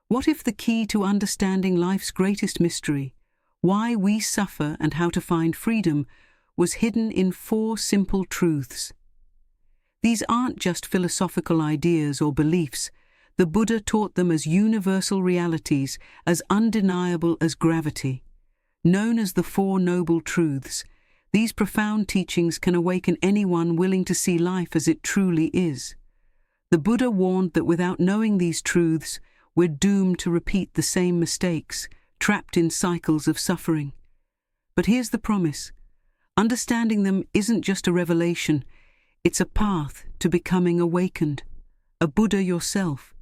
What if the key to understanding life's greatest mystery, why we suffer and how to find freedom, was hidden in 4 simple truths? These aren't just philosophical ideas or beliefs. The Buddha taught them as universal realities, as undeniable as gravity. Known as the 4 Noble Truths, these profound teachings can awaken anyone willing to see life as it truly is. The Buddha warned that without knowing these truths, we're doomed to repeat the same mistakes, trapped in cycles of suffering. But here's the promise. Understanding them isn't just a revelation, it's a path to becoming awakened, a Buddha yourself,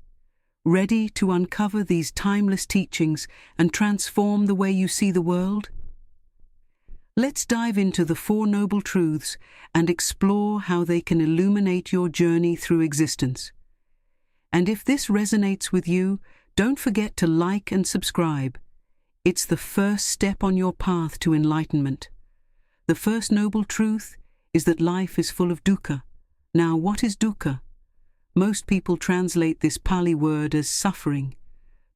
ready to uncover these timeless teachings and transform the way you see the world? Let's dive into the 4 Noble Truths and explore how they can illuminate your journey through existence. And if this resonates with you, don't forget to like and subscribe. It's the first step on your path to enlightenment. The first noble truth is that life is full of dukkha. Now, what is dukkha? Most people translate this Pali word as suffering,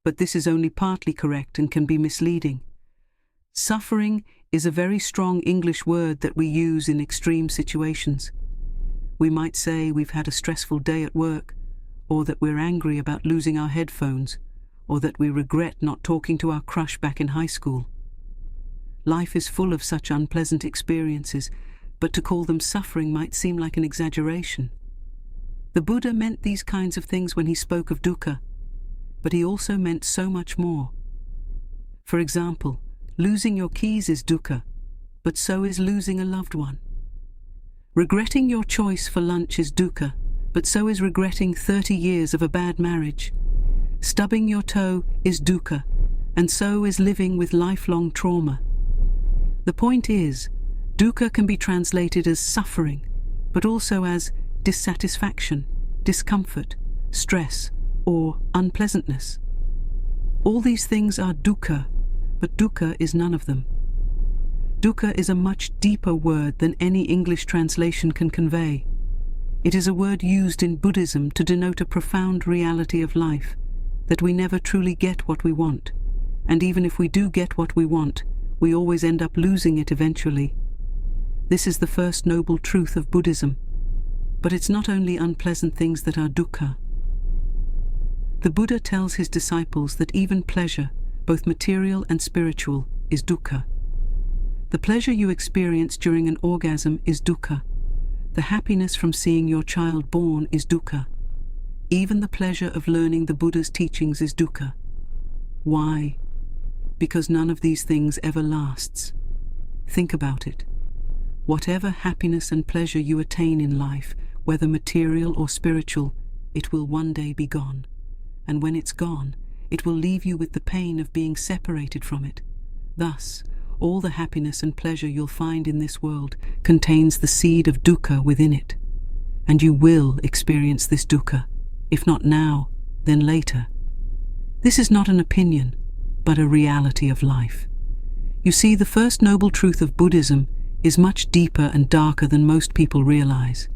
but this is only partly correct and can be misleading. Suffering is a very strong English word that we use in extreme situations. We might say we've had a stressful day at work, or that we're angry about losing our headphones, or that we regret not talking to our crush back in high school. Life is full of such unpleasant experiences, but to call them suffering might seem like an exaggeration. The Buddha meant these kinds of things when he spoke of dukkha, but he also meant so much more. For example, losing your keys is dukkha, but so is losing a loved one. Regretting your choice for lunch is dukkha, but so is regretting 30 years of a bad marriage. Stubbing your toe is dukkha, and so is living with lifelong trauma. The point is, dukkha can be translated as suffering, but also as dissatisfaction, discomfort, stress, or unpleasantness. All these things are dukkha, but dukkha is none of them. Dukkha is a much deeper word than any English translation can convey. It is a word used in Buddhism to denote a profound reality of life, that we never truly get what we want, and even if we do get what we want, we always end up losing it eventually. This is the first noble truth of Buddhism, but it's not only unpleasant things that are dukkha. The Buddha tells his disciples that even pleasure, both material and spiritual, is dukkha. The pleasure you experience during an orgasm is dukkha. The happiness from seeing your child born is dukkha. Even the pleasure of learning the Buddha's teachings is dukkha. Why? Because none of these things ever lasts. Think about it. Whatever happiness and pleasure you attain in life, whether material or spiritual, it will one day be gone. And when it's gone, it will leave you with the pain of being separated from it. Thus, all the happiness and pleasure you'll find in this world contains the seed of dukkha within it. And you will experience this dukkha, if not now, then later. This is not an opinion, but a reality of life. You see, the first noble truth of Buddhism is much deeper and darker than most people realize.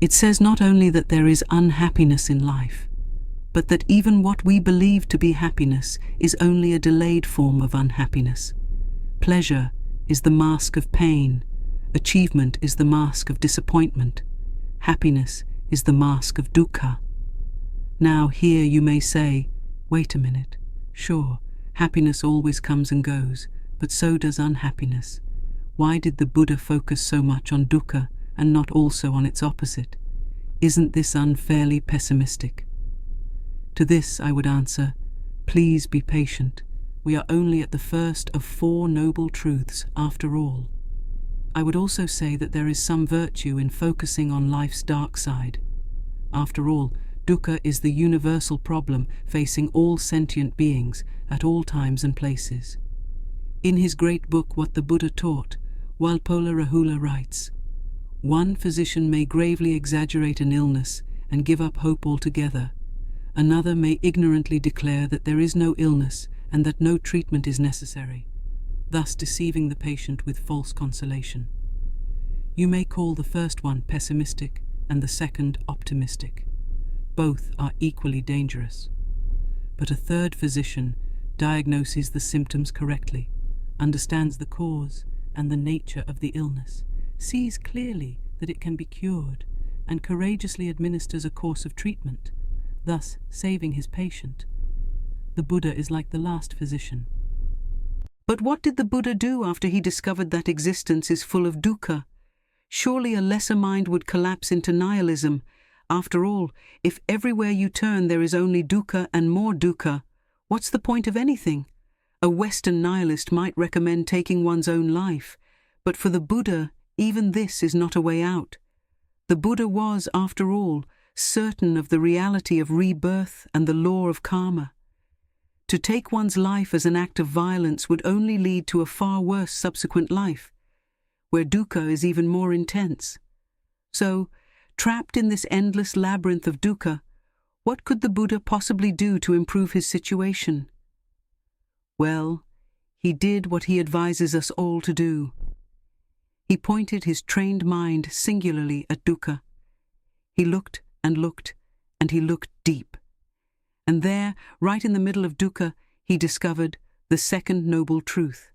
It says not only that there is unhappiness in life, but that even what we believe to be happiness is only a delayed form of unhappiness. Pleasure is the mask of pain. Achievement is the mask of disappointment. Happiness is the mask of dukkha. Now here you may say, wait a minute. Sure, happiness always comes and goes, but so does unhappiness. Why did the Buddha focus so much on dukkha and not also on its opposite? Isn't this unfairly pessimistic? To this I would answer, please be patient. We are only at the first of 4 noble truths after all. I would also say that there is some virtue in focusing on life's dark side. After all, dukkha is the universal problem facing all sentient beings at all times and places. In his great book What the Buddha Taught, Walpola Rahula writes, "One physician may gravely exaggerate an illness and give up hope altogether. Another may ignorantly declare that there is no illness and that no treatment is necessary, thus deceiving the patient with false consolation. You may call the first one pessimistic and the second optimistic. Both are equally dangerous. but a third physician diagnoses the symptoms correctly, understands the cause and the nature of the illness, sees clearly that it can be cured, and courageously administers a course of treatment, thus saving his patient. The Buddha is like the last physician. But what did the Buddha do after he discovered that existence is full of dukkha? Surely a lesser mind would collapse into nihilism. After all, if everywhere you turn there is only dukkha and more dukkha, what's the point of anything? A Western nihilist might recommend taking one's own life, but for the Buddha, even this is not a way out. The Buddha was, after all, certain of the reality of rebirth and the law of karma. To take one's life as an act of violence would only lead to a far worse subsequent life, where dukkha is even more intense. So, trapped in this endless labyrinth of dukkha, what could the Buddha possibly do to improve his situation? Well, he did what he advises us all to do. He pointed his trained mind singularly at dukkha. He looked, and he looked deep. And there, right in the middle of dukkha, he discovered the second noble truth.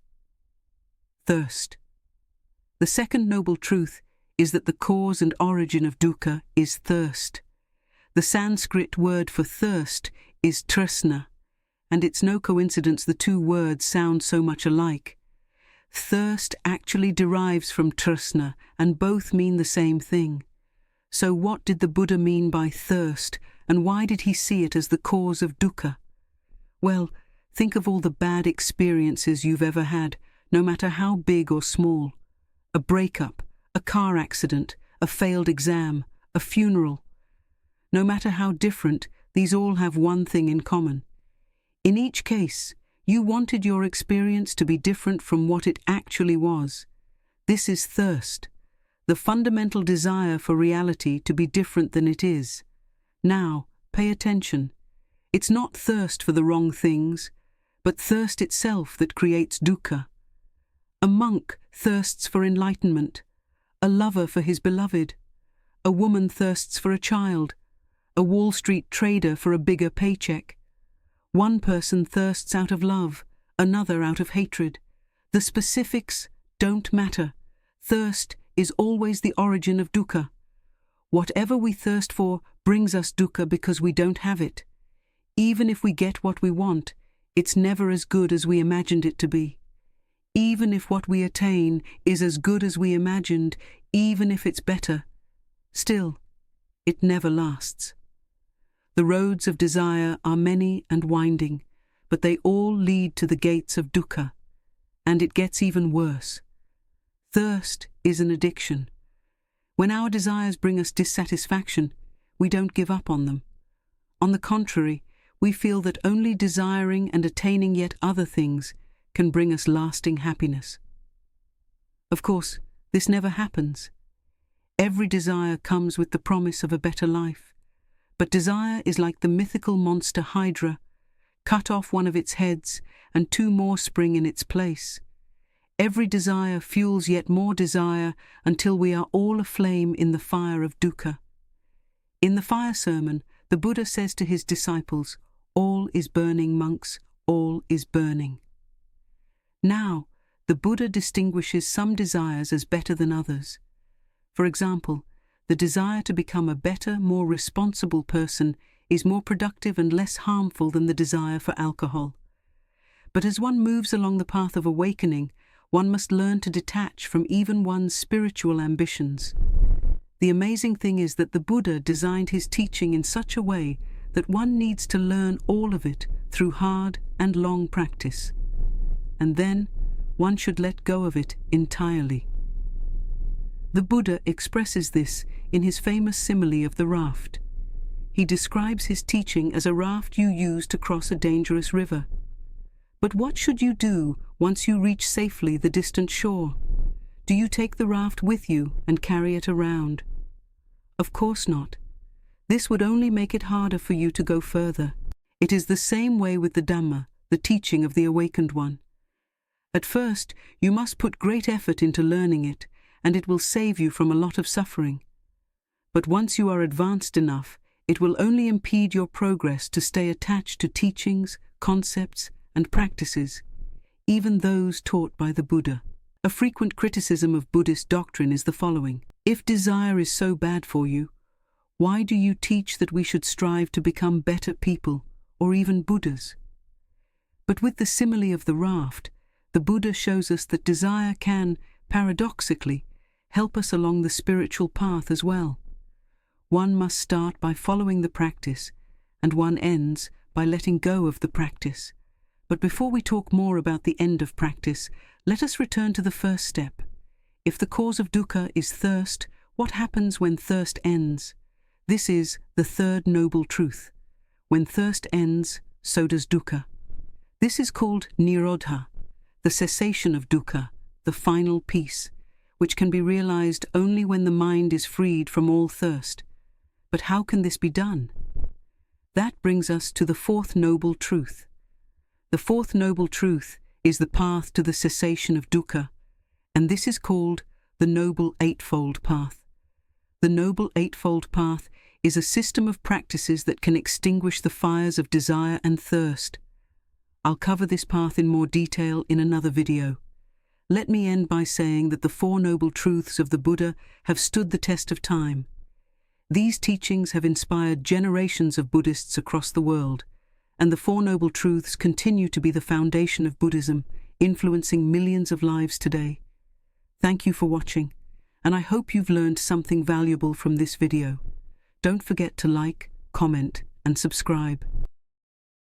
Thirst. The second noble truth is that the cause and origin of dukkha is thirst. The Sanskrit word for thirst is trasna, and it's no coincidence the two words sound so much alike. Thirst actually derives from trasna, and both mean the same thing. So what did the Buddha mean by thirst, and why did he see it as the cause of dukkha? Well, think of all the bad experiences you've ever had, no matter how big or small. A breakup, a car accident, a failed exam, a funeral. No matter how different, these all have one thing in common. In each case, you wanted your experience to be different from what it actually was. This is thirst, the fundamental desire for reality to be different than it is. Now, pay attention. It's not thirst for the wrong things, but thirst itself that creates dukkha. A monk thirsts for enlightenment, a lover for his beloved. A woman thirsts for a child, a Wall Street trader for a bigger paycheck. One person thirsts out of love, another out of hatred. The specifics don't matter. Thirst is always the origin of dukkha. Whatever we thirst for brings us dukkha because we don't have it. Even if we get what we want, it's never as good as we imagined it to be. Even if what we attain is as good as we imagined, even if it's better, still, it never lasts. The roads of desire are many and winding, but they all lead to the gates of dukkha, and it gets even worse. Thirst is an addiction. When our desires bring us dissatisfaction, we don't give up on them. On the contrary, we feel that only desiring and attaining yet other things can bring us lasting happiness. Of course, this never happens. Every desire comes with the promise of a better life, but desire is like the mythical monster Hydra. Cut off one of its heads, and two more spring in its place. Every desire fuels yet more desire until we are all aflame in the fire of dukkha. In the fire sermon, the Buddha says to his disciples, "All is burning, monks, all is burning." Now, the Buddha distinguishes some desires as better than others. For example, the desire to become a better, more responsible person is more productive and less harmful than the desire for alcohol. But as one moves along the path of awakening, one must learn to detach from even one's spiritual ambitions. The amazing thing is that the Buddha designed his teaching in such a way that one needs to learn all of it through hard and long practice. And then, one should let go of it entirely. The Buddha expresses this in his famous simile of the raft. He describes his teaching as a raft you use to cross a dangerous river. But what should you do once you reach safely the distant shore? Do you take the raft with you and carry it around? Of course not. This would only make it harder for you to go further. It is the same way with the Dhamma, the teaching of the awakened one. At first, you must put great effort into learning it, and it will save you from a lot of suffering. But once you are advanced enough, It will only impede your progress to stay attached to teachings, concepts, and practices, even those taught by the Buddha. A frequent criticism of Buddhist doctrine is the following: if desire is so bad for you, why do you teach that we should strive to become better people, or even Buddhas? But with the simile of the raft, the Buddha shows us that desire can, paradoxically, help us along the spiritual path as well. One must start by following the practice, and one ends by letting go of the practice. But before we talk more about the end of practice, let us return to the first step. If the cause of dukkha is thirst, what happens when thirst ends? This is the third noble truth. When thirst ends, so does dukkha. This is called nirodha, the cessation of dukkha, the final peace, which can be realized only when the mind is freed from all thirst. But how can this be done? That brings us to the fourth noble truth. The fourth noble truth is the path to the cessation of dukkha, and this is called the Noble Eightfold Path. The Noble Eightfold Path is a system of practices that can extinguish the fires of desire and thirst. I'll cover this path in more detail in another video. Let me end by saying that the Four Noble Truths of the Buddha have stood the test of time. These teachings have inspired generations of Buddhists across the world, and the Four Noble Truths continue to be the foundation of Buddhism, influencing millions of lives today. Thank you for watching, and I hope you've learned something valuable from this video. Don't forget to like, comment, and subscribe.